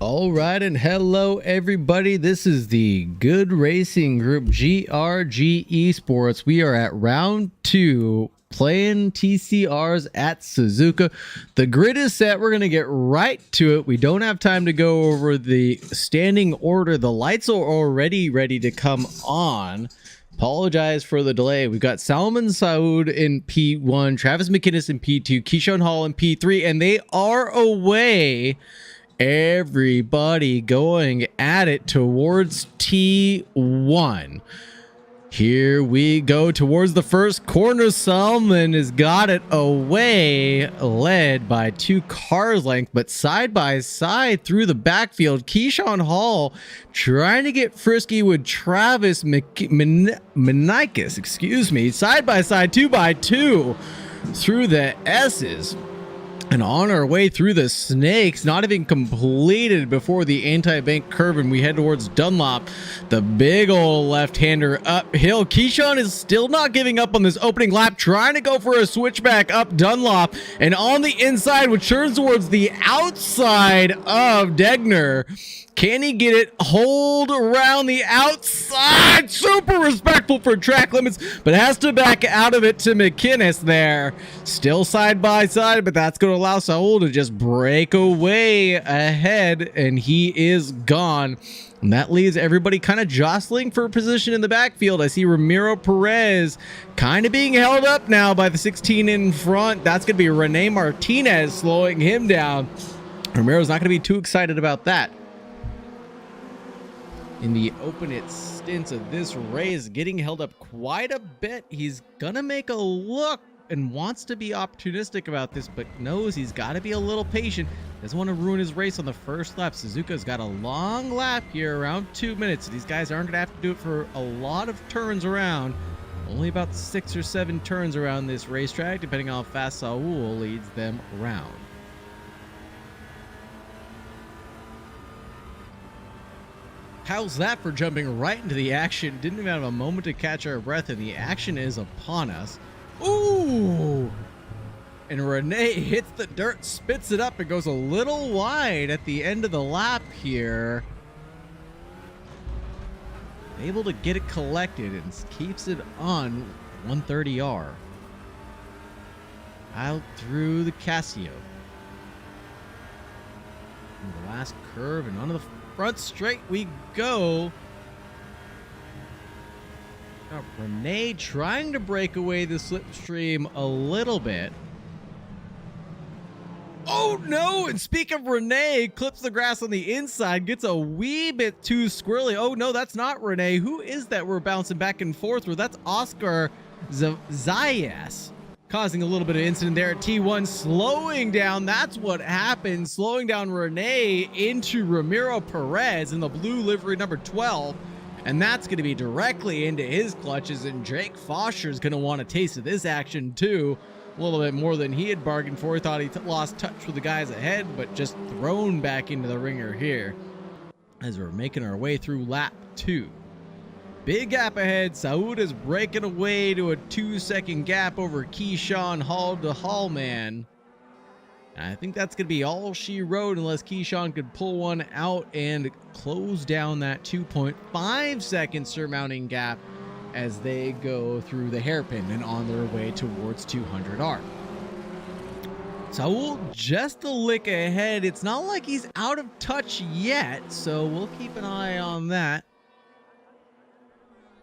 All right, and hello everybody. This is the Good Racing Group GRG Esports. We are at round 2 playing TCRs at Suzuka. The grid is set. We're going to get right to it. We don't have time to go over the standing order. The lights are already ready to come on. Apologize for the delay. We've got Salman Saud in P1, Travis McInnes in P2, Keyshawn Hall in P3, and they are away. Everybody going at it towards T1. Here we go towards the first corner. Salman has got it away, led by 2 cars length, but side by side through the backfield. Keyshawn Hall trying to get frisky with Travis Menikis, excuse me, side by side, 2 by 2 through the S's. And on our way through the snakes, not even completed before the anti-bank curve, and we head towards Dunlop. The big old left-hander uphill. Keyshawn is still not giving up on this opening lap, trying to go for a switchback up Dunlop. And on the inside, which turns towards the outside of Degner. Can he get it? Hold around the outside. Super respectful for track limits, but has to back out of it to McInnes there. Still side by side, but that's going to allow Saul to just break away ahead, and he is gone. And that leaves everybody kind of jostling for position in the backfield. I see Ramiro Perez kind of being held up now by the 16 in front. That's going to be Rene Martinez slowing him down. Ramiro's not going to be too excited about that. In the opening stints of this race, getting held up quite a bit. He's gonna make a look and wants to be opportunistic about this, but knows he's got to be a little patient. Doesn't want to ruin his race on the first lap. Suzuka's got a long lap here, around 2 minutes. These guys aren't gonna have to do it for a lot of turns around. Only about 6 or 7 turns around this racetrack, depending on how fast Saul leads them around. How's that for jumping right into the action? Didn't even have a moment to catch our breath, and the action is upon us. Ooh! And Rene hits the dirt, spits it up, and goes a little wide at the end of the lap here. Able to get it collected and keeps it on 130R. Out through the Casio. And the last curve and onto the front straight we go. Now, Rene trying to break away the slipstream a little bit. Oh no! And speak of Rene, clips the grass on the inside, gets a wee bit too squirrely. Oh no, that's not Rene. Who is that we're bouncing back and forth with? That's Oscar Zayas. Causing a little bit of incident there at T1, slowing down. That's what happened, slowing down Rene into Ramiro Perez in the blue livery number 12, and that's going to be directly into his clutches, and Jake Fosher's going to want a taste of this action too. A little bit more than he had bargained for. He thought he lost touch with the guys ahead, but just thrown back into the ringer here as we're making our way through lap 2. Big gap ahead. Saud is breaking away to a 2-second gap over Keyshawn Hall to Hallman. And I think that's going to be all she wrote, unless Keyshawn could pull one out and close down that 2.5 second surmounting gap as they go through the hairpin and on their way towards 200R. Saul just a lick ahead. It's not like he's out of touch yet, so we'll keep an eye on that.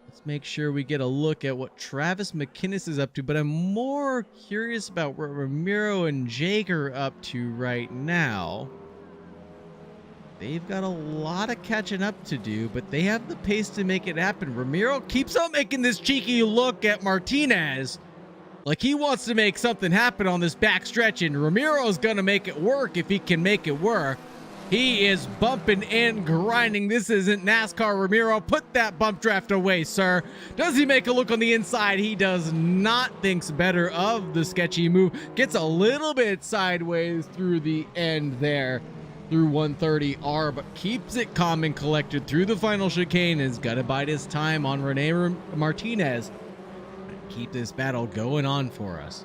Let's make sure we get a look at what Travis McInnes is up to, but I'm more curious about what Ramiro and Jake are up to right now. They've got a lot of catching up to do, but they have the pace to make it happen. Ramiro keeps on making this cheeky look at Martinez, like he wants to make something happen on this back stretch, and Ramiro's gonna make it work if he can make it work. He is bumping and grinding. This isn't NASCAR, Ramiro. Put that bump draft away, sir. Does he make a look on the inside? He does not. Thinks better of the sketchy move. Gets a little bit sideways through the end there, through 130R, but keeps it calm and collected through the final chicane. Is gonna bide his time on Rene Martinez. Keep this battle going on for us.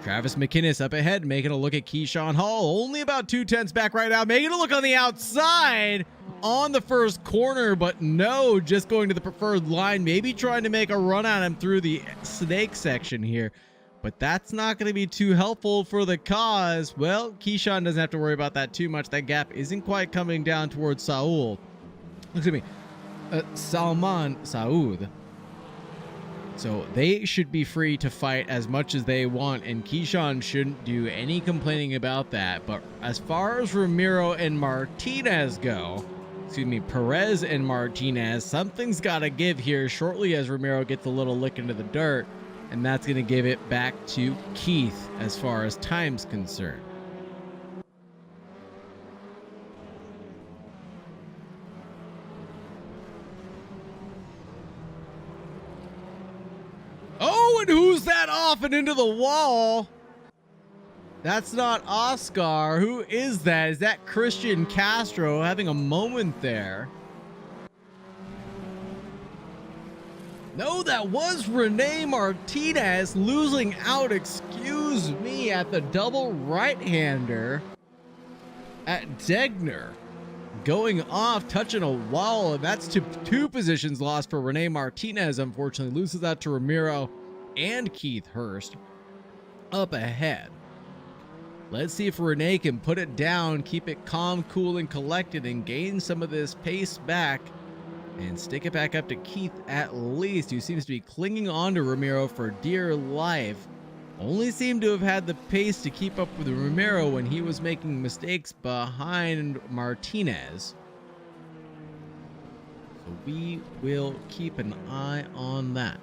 Travis McInnes up ahead, making a look at Keyshawn Hall. Only about 2/10 back right now, making a look on the outside on the first corner, but no, just going to the preferred line, maybe trying to make a run at him through the snake section here. But that's not going to be too helpful for the cause. Well, Keyshawn doesn't have to worry about that too much. That gap isn't quite coming down towards Saul. Excuse me. Salman Saud. So they should be free to fight as much as they want, and Keyshawn shouldn't do any complaining about that. But as far as Ramiro and Martinez go, Perez and Martinez, something's got to give here shortly as Ramiro gets a little lick into the dirt, and that's going to give it back to Keith as far as time's concerned. Oh, and who's that off and into the wall? That's not Oscar. Who is that? Is that Christian Castro having a moment there? No, that was Rene Martinez losing out, excuse me, at the double right-hander at Degner. Going off, touching a wall, and that's two positions lost for Rene Martinez. Unfortunately, loses out to Ramiro and Keith Hurst up ahead. Let's see if Rene can put it down, keep it calm, cool, and collected, and gain some of this pace back and stick it back up to Keith at least, who seems to be clinging on to Ramiro for dear life. Only seemed to have had the pace to keep up with Ramiro when he was making mistakes behind Martinez. So we will keep an eye on that.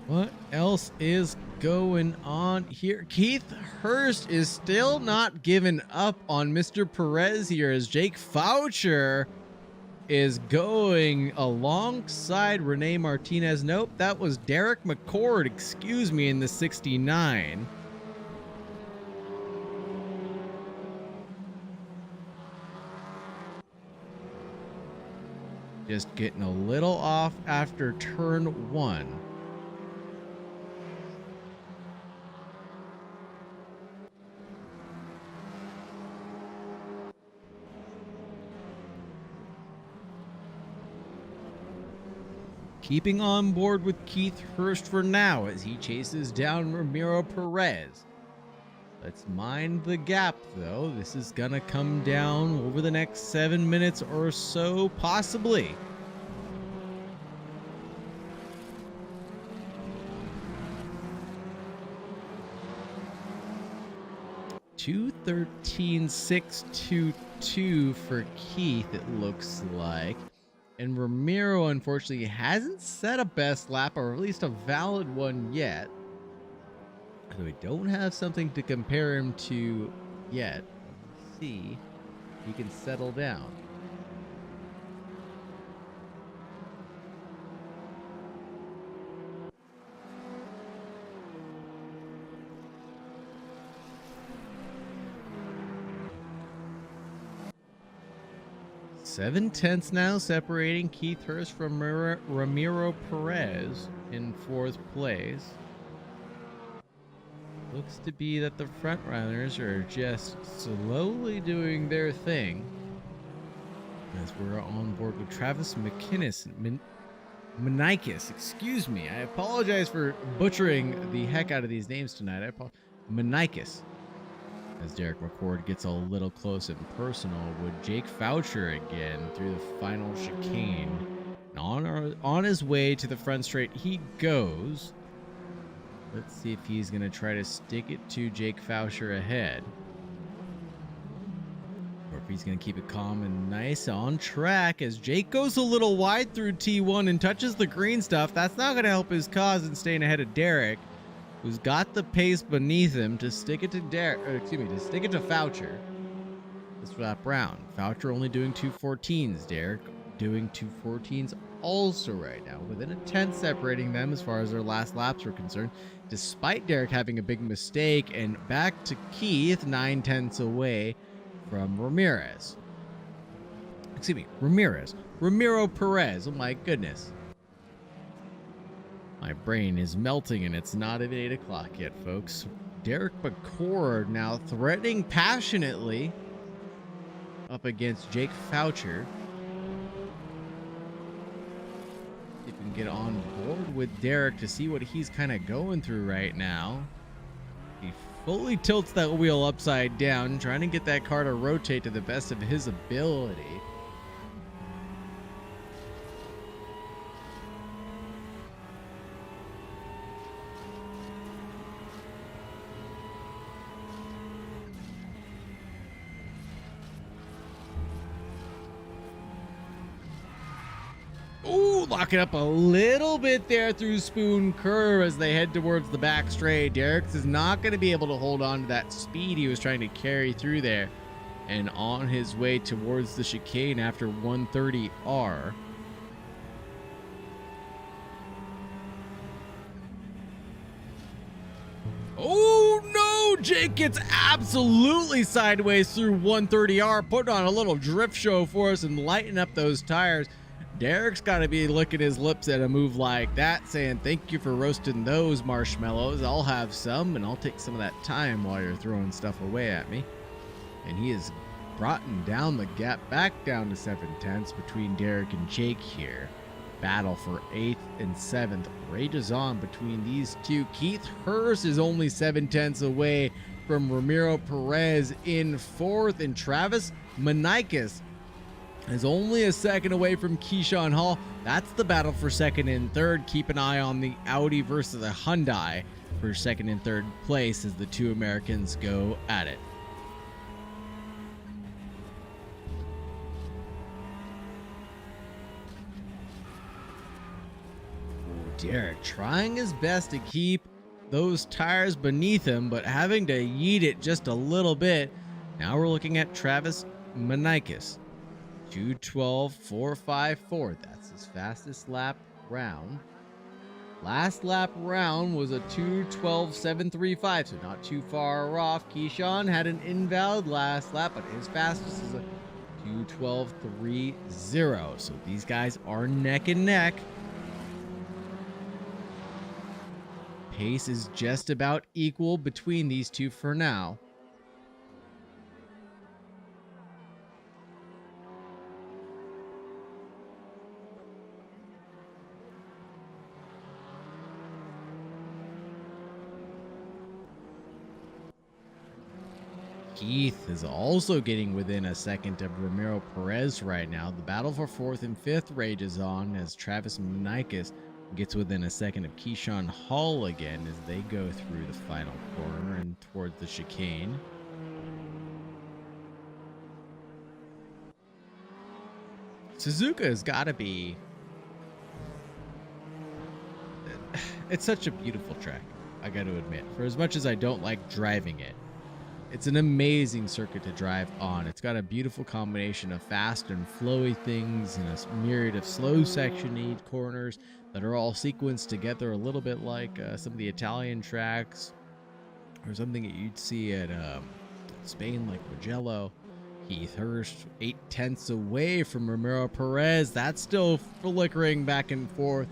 What else is going on here? Keith Hurst is still not giving up on Mr. Perez here as Jake Foucher is going alongside Rene Martinez. Nope, that was Derek McCord, excuse me, in the 69. Just getting a little off after turn one. Keeping on board with Keith Hurst for now as he chases down Ramiro Perez. Let's mind the gap, though. This is gonna come down over the next 7 minutes or so, possibly. $2:13.622 for Keith, it looks like. And Ramiro, unfortunately, hasn't set a best lap, or at least a valid one yet. So we don't have something to compare him to yet. Let's see if he can settle down. Seven tenths now separating Keith Hurst from Ramiro Perez in fourth place. Looks to be that the front runners are just slowly doing their thing as we're on board with Travis McInnes. Manikis, excuse me. I apologize for butchering the heck out of these names tonight. Manikis. As Derek McCord gets a little close and personal with Jake Foucher again through the final chicane. And on his way to the front straight he goes. Let's see if he's going to try to stick it to Jake Foucher ahead. Or if he's going to keep it calm and nice on track as Jake goes a little wide through T1 and touches the green stuff. That's not going to help his cause in staying ahead of Derek. who's got the pace beneath him, to stick it to to stick it to Foucher this lap round. Foucher only doing 2:14s. Derek doing 2:14s also right now, within a tenth separating them as far as their last laps are concerned, despite Derek having a big mistake. And back to Keith, 9/10 away from Ramirez. Excuse me, Ramiro Perez. Oh my goodness. My brain is melting and it's not even 8 o'clock yet, folks. Derek McCord now threatening passionately up against Jake Foucher. If you can get on board with Derek to see what he's kind of going through right now. He fully tilts that wheel upside down, trying to get that car to rotate to the best of his ability. Ooh, locking up a little bit there through Spoon Curve as they head towards the back straight. Derek is not going to be able to hold on to that speed he was trying to carry through there. And on his way towards the chicane after 130R. Oh no! Jake gets absolutely sideways through 130R, putting on a little drift show for us and lighting up those tires. Derek's got to be licking his lips at a move like that, saying, thank you for roasting those marshmallows. I'll have some, and I'll take some of that time while you're throwing stuff away at me. And he has brought down the gap back down to 7/10 between Derek and Jake here. Battle for 8th and 7th rages on between these two. Keith Hurst is only 7/10 away from Ramiro Perez in 4th, and Travis Manikis is only a second away from Keyshawn Hall. That's the battle for 2nd and 3rd. Keep an eye on the Audi versus the Hyundai for 2nd and 3rd place as the two Americans go at it. Derek trying his best to keep those tires beneath him, but having to yeet it just a little bit. Now we're looking at Travis Manikis. 2:12.454. That's his fastest lap round. Last lap round was a 2:12.735, so not too far off. Keyshawn had an invalid last lap, but his fastest is a 2:12.30. So these guys are neck and neck. Pace is just about equal between these two for now. Keith is also getting within a second of Ramiro Perez right now. The battle for 4th and 5th rages on as Travis Manikis gets within a second of Keyshawn Hall again as they go through the final corner and towards the chicane. Suzuka has got to be... It's such a beautiful track, I got to admit. For as much as I don't like driving it, it's an amazing circuit to drive on. It's got a beautiful combination of fast and flowy things and a myriad of slow section corners that are all sequenced together, a little bit like some of the Italian tracks or something that you'd see at Spain, like Mugello. Keith Hurst 8/10 away from Ramiro Perez. That's still flickering back and forth.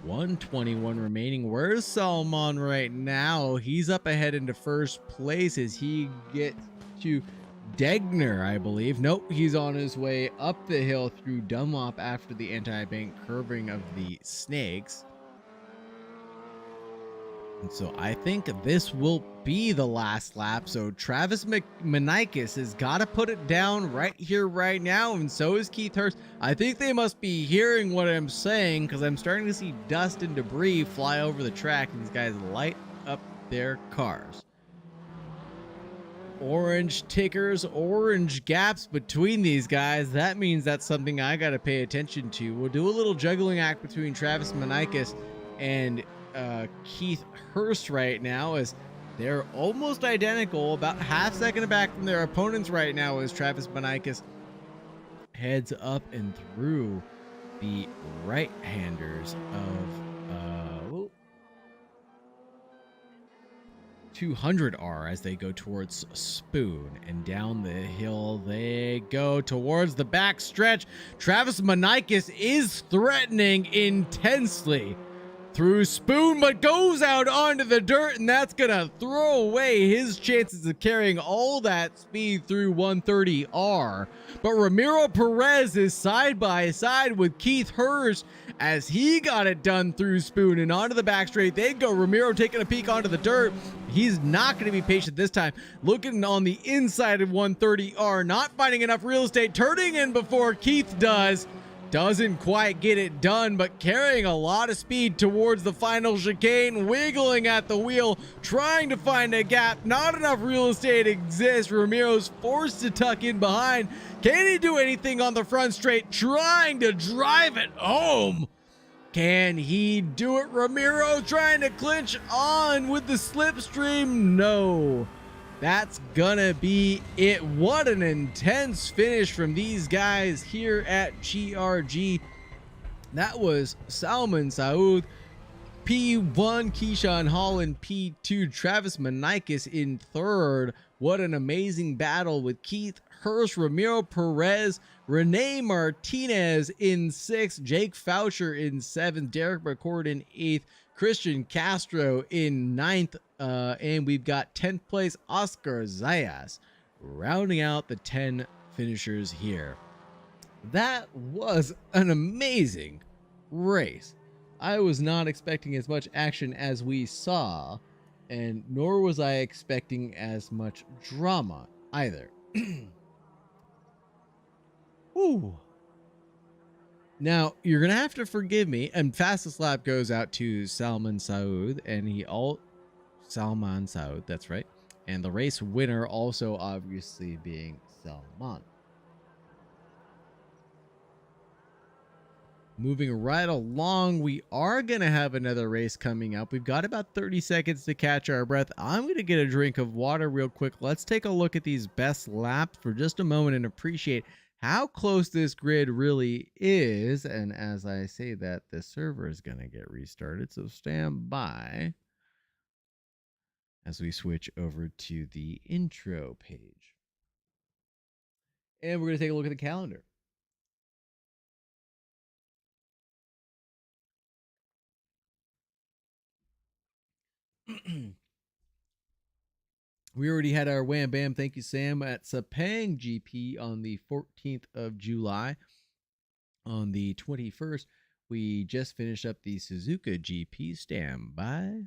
121 remaining. Where's Salmon right now? He's up ahead into first place as he gets to Degner, I believe. Nope, he's on his way up the hill through Dunlop after the anti-bank curving of the Snakes. And so I think this will be the last lap. So Travis Manikis has got to put it down right here, right now. And so is Keith Hurst. I think they must be hearing what I'm saying because I'm starting to see dust and debris fly over the track. And these guys light up their cars. Orange tickers, orange gaps between these guys. That means that's something I got to pay attention to. We'll do a little juggling act between Travis Manikis and Keith Hurst right now, as they're almost identical, about half second back from their opponents right now, as Travis Manikis heads up and through the right-handers of 200R as they go towards Spoon, and down the hill they go towards the back stretch. Travis Manikis is threatening intensely through Spoon, but goes out onto the dirt, and that's gonna throw away his chances of carrying all that speed through 130R. But Ramiro Perez is side by side with Keith Hurst as he got it done through Spoon and onto the back straight. They go. Ramiro taking a peek onto the dirt. He's not going to be patient this time. Looking on the inside of 130R, not finding enough real estate, turning in before Keith does. Doesn't quite get it done, but carrying a lot of speed towards the final chicane, wiggling at the wheel, trying to find a gap. Not enough real estate exists. Ramiro's forced to tuck in behind. Can he do anything on the front straight? Trying to drive it home. Can he do it? Ramiro trying to clinch on with the slipstream. No. That's gonna be it. What an intense finish from these guys here at GRG. That was Salman Saud, P1, Keyshawn Hall in P2, Travis Manikis in third. What an amazing battle with Keith Hurst, Ramiro Perez, Rene Martinez in sixth, Jake Foucher in seventh, Derek McCord in eighth, Christian Castro in ninth, and we've got 10th place Oscar Zayas rounding out the 10 finishers here. That was an amazing race. I was not expecting as much action as we saw, and nor was I expecting as much drama either. Ooh. Now, you're going to have to forgive me, and fastest lap goes out to Salman Saud, and Salman Saud, that's right. And the race winner also obviously being Salman. Moving right along, we are going to have another race coming up. We've got about 30 seconds to catch our breath. I'm going to get a drink of water real quick. Let's take a look at these best laps for just a moment and appreciate how close this grid really is. And as I say that, the server is going to get restarted, so stand by as we switch over to the intro page. And we're going to take a look at the calendar. We already had our wham bam, thank you Sam, at Sepang GP on the 14th of July. On the 21st, we just finished up the Suzuka GP. Stand by.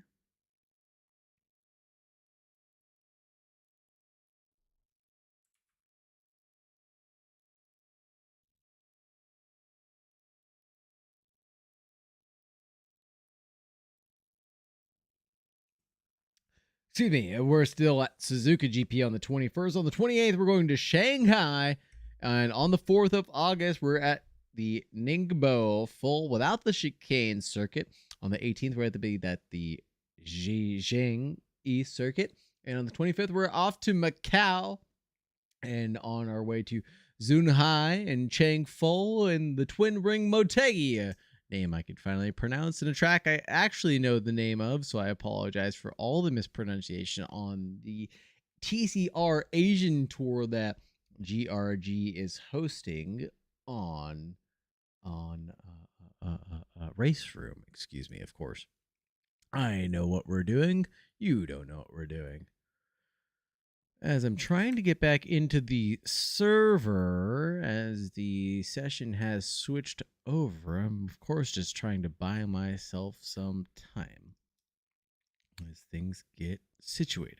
Excuse me, we're still at Suzuka GP on the 21st. On the 28th, we're going to Shanghai. And on the 4th of August, we're at the Ningbo full without the chicane circuit. On the 18th, we're at the Zhejiang East circuit. And on the 25th, we're off to Macau and on our way to Zunhai and Changfu and the Twin Ring Motegi. Name I could finally pronounce in a track I actually know the name of, so I apologize for all the mispronunciation on the TCR Asian tour that GRG is hosting on Race Room. Excuse me, of course. I know what we're doing. You don't know what we're doing. As I'm trying to get back into the server, as the session has switched over, I'm of course just trying to buy myself some time as things get situated.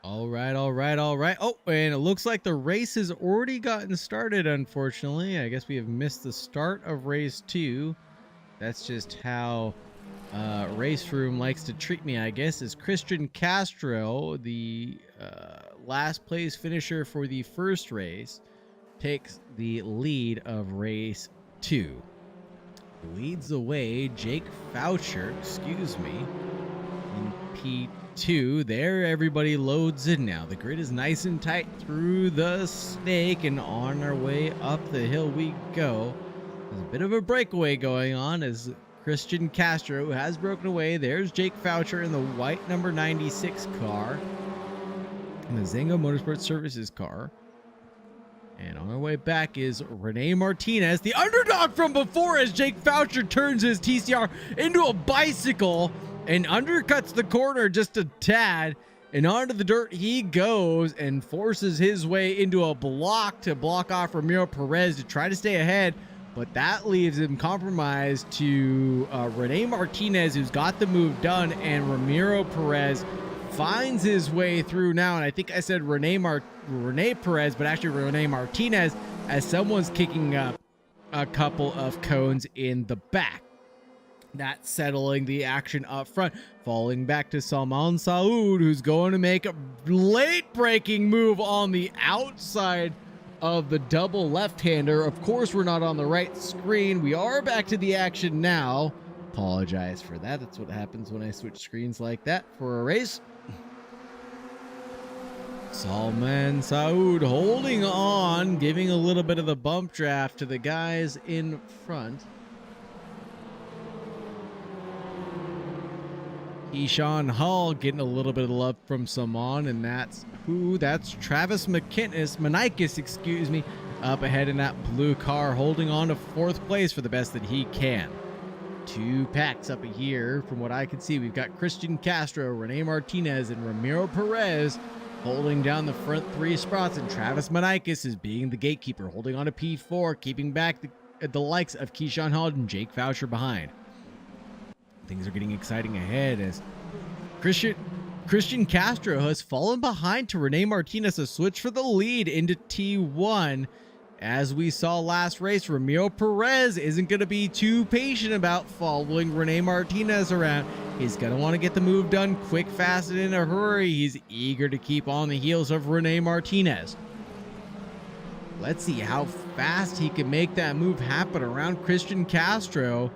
All right. Oh, and it looks like the race has already gotten started, unfortunately. I guess we have missed the start of race 2. That's just how Race Room likes to treat me, I guess. Is Christian Castro, the last place finisher for the first race, takes the lead of race 2. Leads the way Jake Foucher, in P2. There, everybody loads in now. The grid is nice and tight through the snake, and on our way up the hill we go. There's a bit of a breakaway going on as Christian Castro has broken away. There's Jake Foucher in the white number 96 car, and the Zango Motorsports Services car. And on our way back is Rene Martinez, the underdog from before, as Jake Foucher turns his TCR into a bicycle and undercuts the corner just a tad. And onto the dirt he goes and forces his way into a block to block off Ramiro Perez to try to stay ahead. But that leaves him compromised to Rene Martinez, who's got the move done, and Ramiro Perez finds his way through now. And I think I said Rene Perez, but actually Rene Martinez, as someone's kicking up a couple of cones in the back. That's settling the action up front. Falling back to Salman Saud, who's going to make a late breaking move on the outside of the double left-hander. Of course, we're not on the right screen. We are back to the action now. Apologize for that. That's what happens when I switch screens like that for a race. Salman Saud holding on, giving a little bit of the bump draft to the guys in front. Keyshawn Hall getting a little bit of love from Salman, and that's who? That's Travis Manikis, up ahead in that blue car, holding on to 4th place for the best that he can. 2 packs up here. From what I can see, we've got Christian Castro, Rene Martinez, and Ramiro Perez holding down the front 3 spots, and Travis Manikis is being the gatekeeper, holding on to P4, keeping back the likes of Keyshawn Hall and Jake Foucher behind. Things are getting exciting ahead as Christian Castro has fallen behind to Rene Martinez, a switch for the lead into T1. As we saw last race, Ramiro Perez isn't going to be too patient about following Rene Martinez around. He's going to want to get the move done quick, fast, and in a hurry. He's eager to keep on the heels of Rene Martinez. Let's see how fast he can make that move happen around Christian Castro.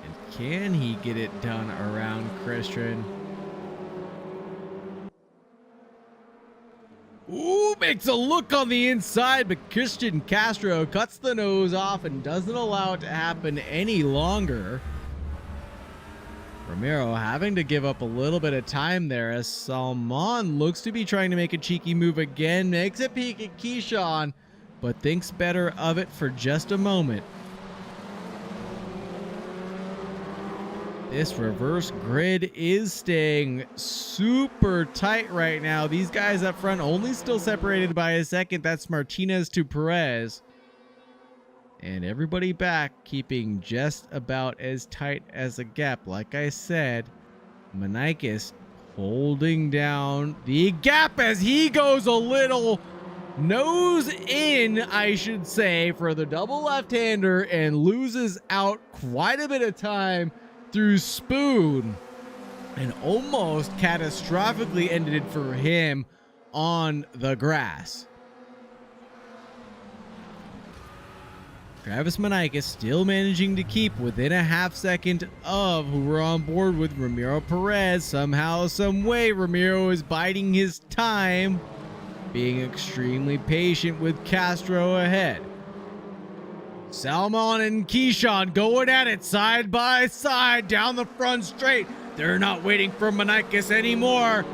And can he get it done around Christian? Ooh, makes a look on the inside, but Christian Castro cuts the nose off and doesn't allow it to happen any longer. Ramiro having to give up a little bit of time there as Salman looks to be trying to make a cheeky move again, makes a peek at Keyshawn, but thinks better of it for just a moment. This reverse grid is staying super tight right now. These guys up front only still separated by a second. That's Martinez to Perez. And everybody back keeping just about as tight as a gap. Like I said, Manikis holding down the gap as he goes a little nose in, I should say, for the double left-hander and loses out quite a bit of time through Spoon, and almost catastrophically ended it for him on the grass. Travis Manikis still managing to keep within a half second of who were on board with Ramiro Perez. Somehow, some way, Ramiro is biding his time, being extremely patient with Castro ahead. Salman and Keyshawn going at it side by side down the front straight. They're not waiting for Manikis anymore.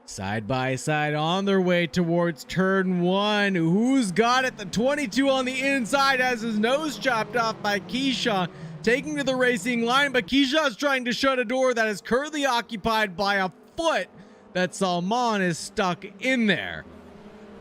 Side by side on their way towards turn 1. Who's got it? The 22 on the inside has his nose chopped off by Keyshawn, taking to the racing line, but Keyshawn's trying to shut a door that is currently occupied by a foot that Salman is stuck in there.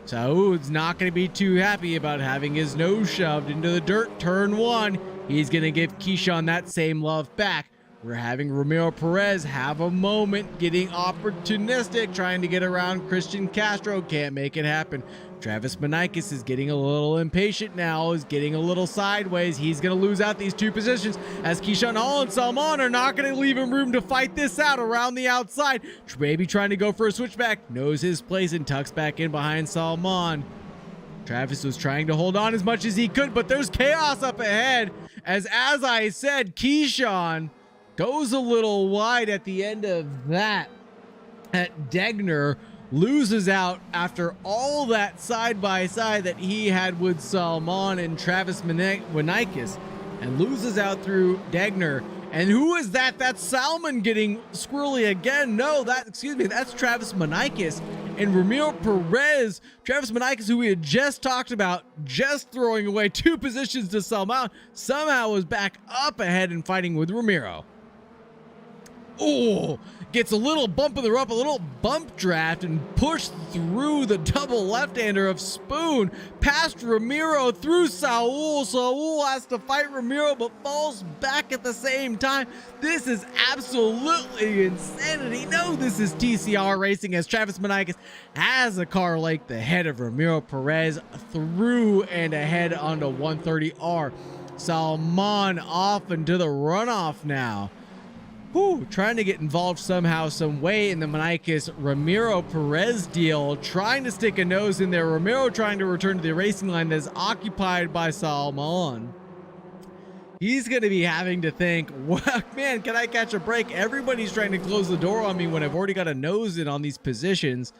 Saud's not going to be too happy about having his nose shoved into the dirt. Turn 1. He's going to give Keyshawn that same love back. We're having Ramiro Perez have a moment, getting opportunistic, trying to get around Christian Castro. Can't make it happen. Travis Menikis is getting a little impatient now, is getting a little sideways. He's going to lose out these two positions as Keyshawn Hall and Salmon are not going to leave him room to fight this out around the outside. Maybe trying to go for a switchback, knows his place and tucks back in behind Salmon. Travis was trying to hold on as much as he could, but there's chaos up ahead as I said, Keyshawn goes a little wide at the end of that. At Degner loses out after all that side-by-side that he had with Salmon and Travis Menikis, and loses out through Degner. And who is that? That's Salmon getting squirrely again. No, that's Travis Menikis and Ramiro Perez. Travis Menikis, who we had just talked about, just throwing away 2 positions to Salmon, somehow was back up ahead and fighting with Ramiro. Oh, gets a little bump in the rope, a little bump draft, and pushed through the double left-hander of Spoon, past Ramiro through Saul. Saul has to fight Ramiro, but falls back at the same time. This is absolutely insanity. No, this is TCR racing as Travis Menikis has a car like the head of Ramiro Perez through and ahead onto 130R. Salmon off into the runoff now. Trying to get involved somehow, some way in the Menikis Ramiro Perez deal, trying to stick a nose in there. Ramiro trying to return to the racing line that is occupied by Salmon. He's going to be having to think, well, man, can I catch a break? Everybody's trying to close the door on me when I've already got a nose in on these positions.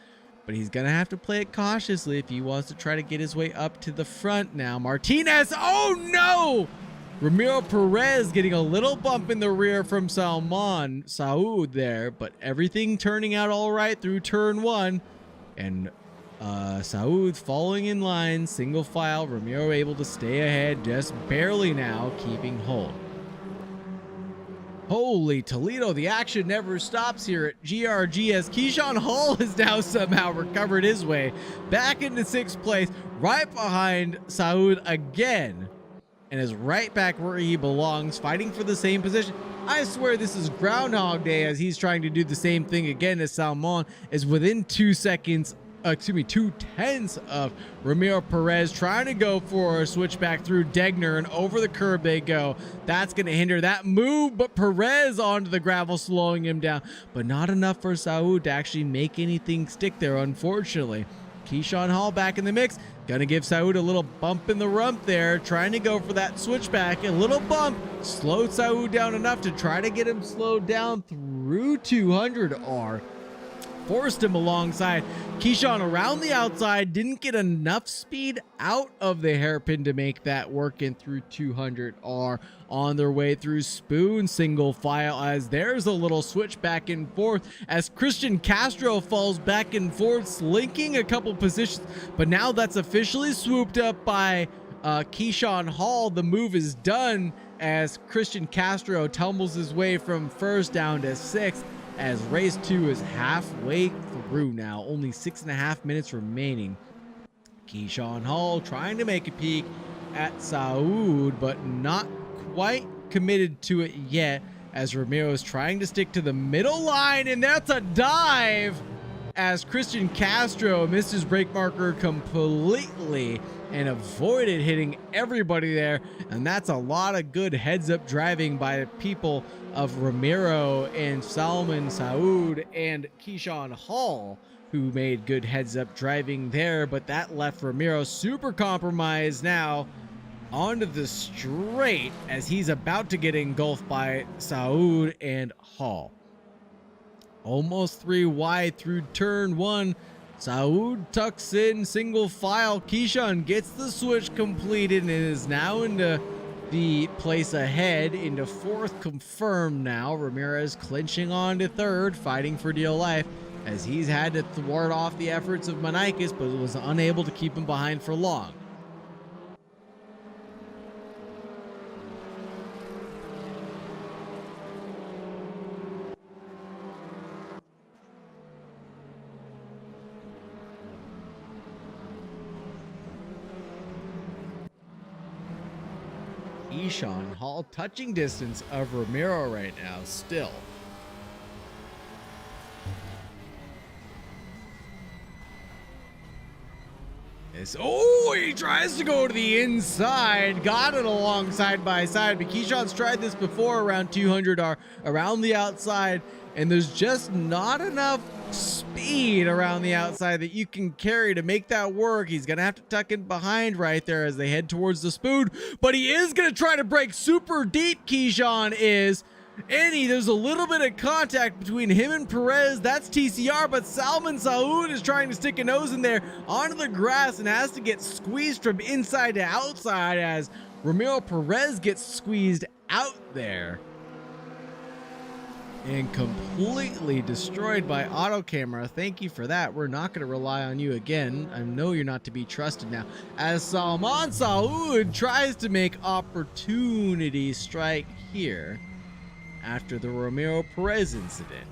But he's going to have to play it cautiously if he wants to try to get his way up to the front now. Martinez, oh no! Ramiro Perez getting a little bump in the rear from Salmon Saud there, but everything turning out all right through turn 1. And Saud falling in line, single file. Ramiro able to stay ahead just barely now, keeping hold. Holy Toledo, the action never stops here at GRG as Keyshawn Hall has now somehow recovered his way back into 6th place, right behind Saud again, and is right back where he belongs, fighting for the same position. I swear this is Groundhog Day as he's trying to do the same thing again as Salmon is within 2 seconds, 2/10 of Ramiro Perez, trying to go for a switchback through Degner, and over the curb they go. That's going to hinder that move, but Perez onto the gravel, slowing him down, but not enough for Saud to actually make anything stick there, unfortunately. Keyshawn Hall back in the mix. Gonna give Saud a little bump in the rump there, trying to go for that switchback. A little bump slowed Saud down enough to try to get him slowed down through 200R. Forced him alongside. Keyshawn around the outside, didn't get enough speed out of the hairpin to make that work in through 200R. On their way through Spoon, single file, as there's a little switch back and forth as Christian Castro falls back and forth, slinking a couple positions, but now that's officially swooped up by Keyshawn Hall. The move is done as Christian Castro tumbles his way from 1st down to 6th. As race 2 is halfway through now, only 6.5 minutes remaining. Keyshawn Hall trying to make a peek at Saud, but not quite committed to it yet, as Ramiro is trying to stick to the middle line, and that's a dive as Christian Castro missed his brake marker completely and avoided hitting everybody there. And that's a lot of good heads-up driving by people of Ramiro and Salmon Saud and Keyshawn Hall, who made good heads-up driving there, but that left Ramiro super compromised now onto the straight as he's about to get engulfed by Saud and Hall. Almost 3 wide through turn 1. Saud tucks in single file. Keyshawn gets the switch completed and is now into the place ahead, into 4th confirmed now. Ramirez clinching on to 3rd, fighting for dear life as he's had to thwart off the efforts of Menikis, but was unable to keep him behind for long. Keyshawn Hall touching distance of Ramiro right now still. Oh, he tries to go to the inside. Got it along side by side. But Keyshawn's tried this before around 200 R around the outside. And there's just not enough speed around the outside that you can carry to make that work. He's going to have to tuck in behind right there as they head towards the spoon. But he is going to try to break super deep, Keyshawn is. And there's a little bit of contact between him and Perez. That's TCR, but Salman Saud is trying to stick a nose in there onto the grass and has to get squeezed from inside to outside as Ramiro Perez gets squeezed out there and completely destroyed by auto camera. Thank you for that. We're not going to rely on you again. I know you're not to be trusted now. As Salman Saud tries to make opportunity strike here after the Ramiro Perez incident.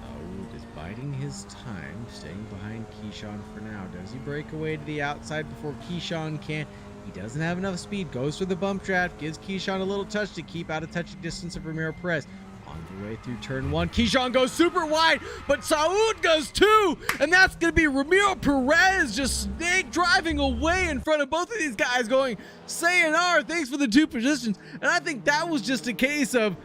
Saud is biding his time, staying behind Keyshawn for now. Does he break away to the outside before Keyshawn can? He doesn't have enough speed. Goes for the bump draft, gives Keyshawn a little touch to keep out of touching distance of Ramiro Perez. On the way through turn one, Keyshawn goes super wide, but Saud goes too, and that's going to be Ramiro Perez just snake driving away in front of both of these guys going, sayonara, thanks for the two positions. And I think that was just a case of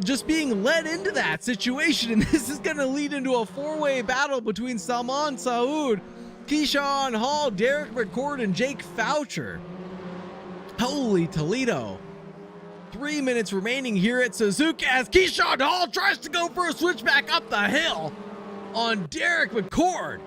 just being led into that situation, and this is going to lead into a four-way battle between Salman Saud, Keyshawn Hall, Derek McCord, and Jake Foucher. Holy Toledo. 3 minutes remaining here at Suzuka as Keyshawn Hall tries to go for a switchback up the hill on Derek McCord.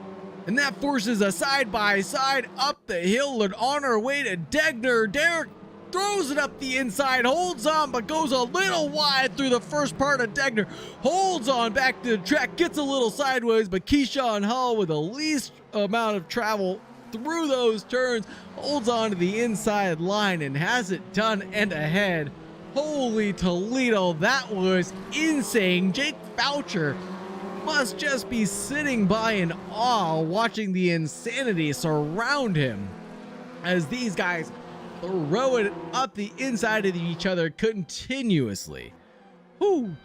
And that forces a side-by-side up the hill and on our way to Degner. Derek throws it up the inside, holds on, but goes a little wide through the first part of Degner. Holds on back to the track, gets a little sideways, but Keyshawn Hall with the least amount of travel through those turns holds on to the inside line and has it done and ahead. Holy Toledo, that was insane. Jake Foucher must just be sitting by in awe watching the insanity surround him as these guys throw it up the inside of each other continuously. Whew.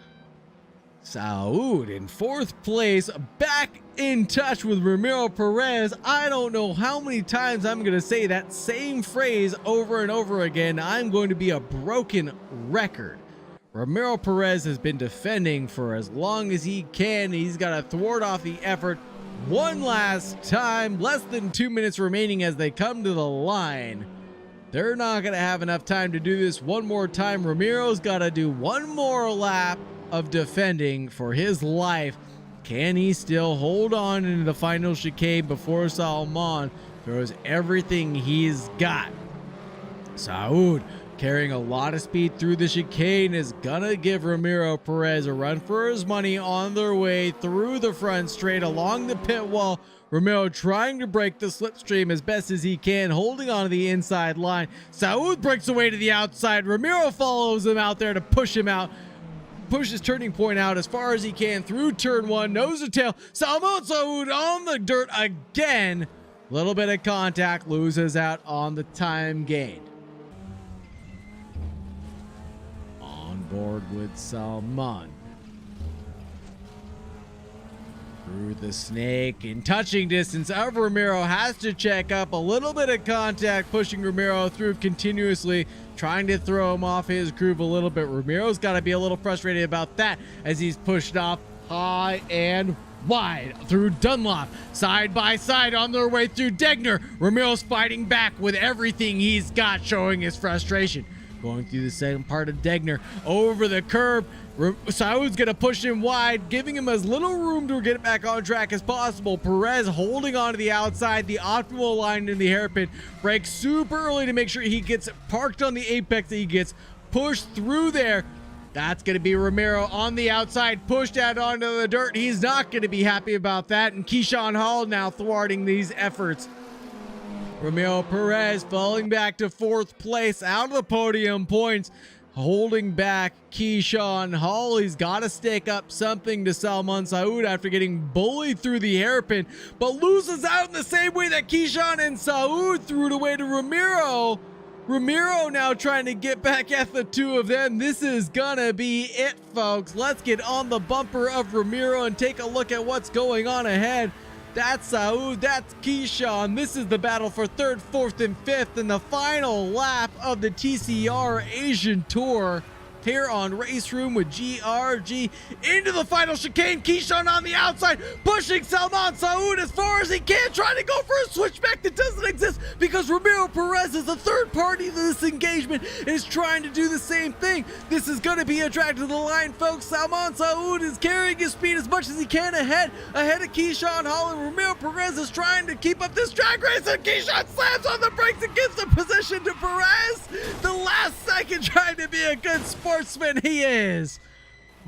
Saud in fourth place, back in touch with Ramiro Perez. I don't know how many times I'm going to say that same phrase over and over again. I'm going to be a broken record. Ramiro Perez has been defending for as long as he can. He's got to thwart off the effort one last time. Less than 2 minutes remaining as they come to the line. They're not going to have enough time to do this one more time. Ramiro's got to do one more lap of defending for his life. Can he still hold on into the final chicane before Salman throws everything he's got? Saud carrying a lot of speed through the chicane is gonna give Ramiro Perez a run for his money on their way through the front straight along the pit wall. Ramiro trying to break the slipstream as best as he can, holding on to the inside line. Saud breaks away to the outside. Ramiro follows him out there to push him out. Push his turning point out as far as he can through turn one, nose to tail. Salman Saud on the dirt again. Little bit of contact, loses out on the time gained. On board with Salman. Through the snake in touching distance of Ramiro, has to check up. A little bit of contact pushing Ramiro through continuously, trying to throw him off his groove a little bit. Ramiro's got to be a little frustrated about that as he's pushed off high and wide through Dunlop, side by side on their way through Degner. Ramiro's fighting back with everything he's got, showing his frustration. Going through the second part of Degner, over the curb. Saud's gonna push him wide, giving him as little room to get back on track as possible. Perez holding on to the outside, the optimal line in the hairpin. Brakes super early to make sure he gets parked on the apex, that he gets pushed through there. That's gonna be Ramiro on the outside, pushed out onto the dirt. He's not gonna be happy about that, and Keyshawn Hall now thwarting these efforts. Ramiro Perez falling back to fourth place, out of the podium points, holding back Keyshawn Hall. He's got to stick up something to Salman Saud after getting bullied through the hairpin, but loses out in the same way that Keyshawn and Saud threw it away to Ramiro. Ramiro now trying to get back at the two of them. This is gonna be it, folks. Let's get on the bumper of Ramiro and take a look at what's going on ahead. That's Saud, that's Keyshawn. This is the battle for third, fourth, and fifth in the final lap of the TCR Asian Tour here on Race Room with GRG. Into the final chicane, Keyshawn on the outside, pushing Salman Saud as far as he can, trying to go for a switchback that doesn't exist because Ramiro Perez is the third party to this engagement and is trying to do the same thing. This is going to be a drag to the line, folks. Salman Saud is carrying his speed as much as he can ahead of Keyshawn Holland. Ramiro Perez is trying to keep up this drag race, and Keyshawn slams on the brakes and gives the position to Perez. The last second, trying to be a good sportsman he is.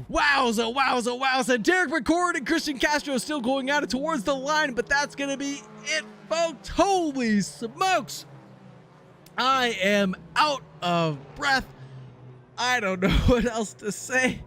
Wowza, wowza, wowza. Derek McCord and Christian Castro still going at it towards the line, but that's going to be it, folks. Holy smokes. I am out of breath. I don't know what else to say.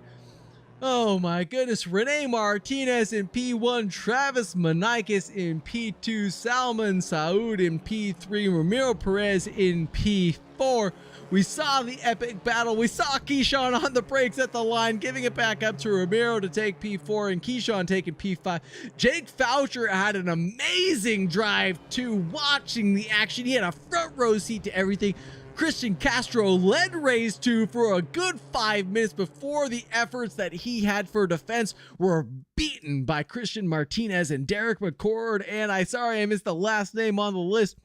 Oh my goodness. Rene Martinez in P1, Travis Manikis in P2, Salman Saud in P3, Ramiro Perez in P4. We saw the epic battle. We saw Keyshawn on the brakes at the line, giving it back up to Ramiro to take P4 and Keyshawn taking P5. Jake Foucher had an amazing drive too, watching the action. He had a front row seat to everything. Christian Castro led race 2 for a good 5 minutes before the efforts that he had for defense were beaten by Christian Martinez and Derek McCord. And I missed the last name on the list,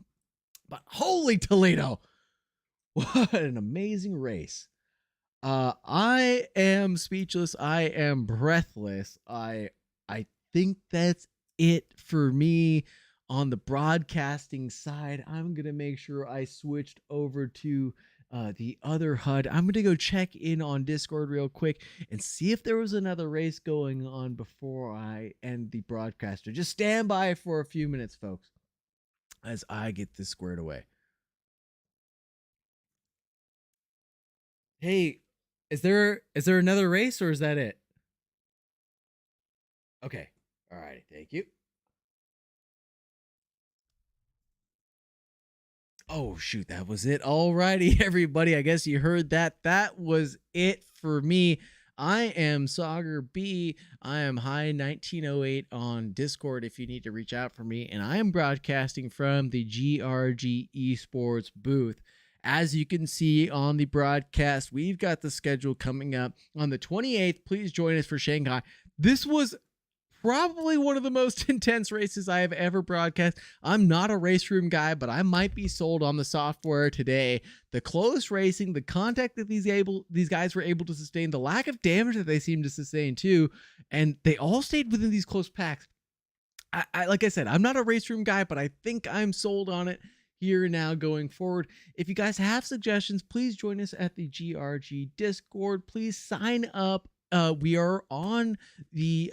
but holy Toledo. What an amazing race. I am speechless. I am breathless. I think that's it for me on the broadcasting side. I'm going to make sure I switched over to the other HUD. I'm going to go check in on Discord real quick and see if there was another race going on before I end the broadcaster. Just stand by for a few minutes, folks, as I get this squared away. Hey, is there another race or is that it? Okay. All right. Thank you. Oh, shoot. That was it. All righty, everybody. I guess you heard that. That was it for me. I am Sauger B. I am High 1908 on Discord if you need to reach out for me. And I am broadcasting from the GRG Esports booth. As you can see on the broadcast, we've got the schedule coming up on the 28th. Please join us for Shanghai. This was probably one of the most intense races I have ever broadcast. I'm not a race room guy, but I might be sold on the software today. The close racing, the contact that these guys were able to sustain, the lack of damage that they seem to sustain too, and they all stayed within these close packs. Like I said, I'm not a race room guy, but I think I'm sold on it here now going forward. If you guys have suggestions, please join us at the GRG Discord. Please sign up. We are on the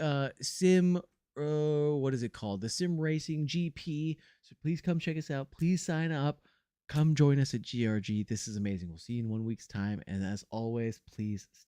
what is it called? The Sim Racing GP. So please come check us out. Please sign up. Come join us at GRG. This is amazing. We'll see you in 1 week's time. And as always, please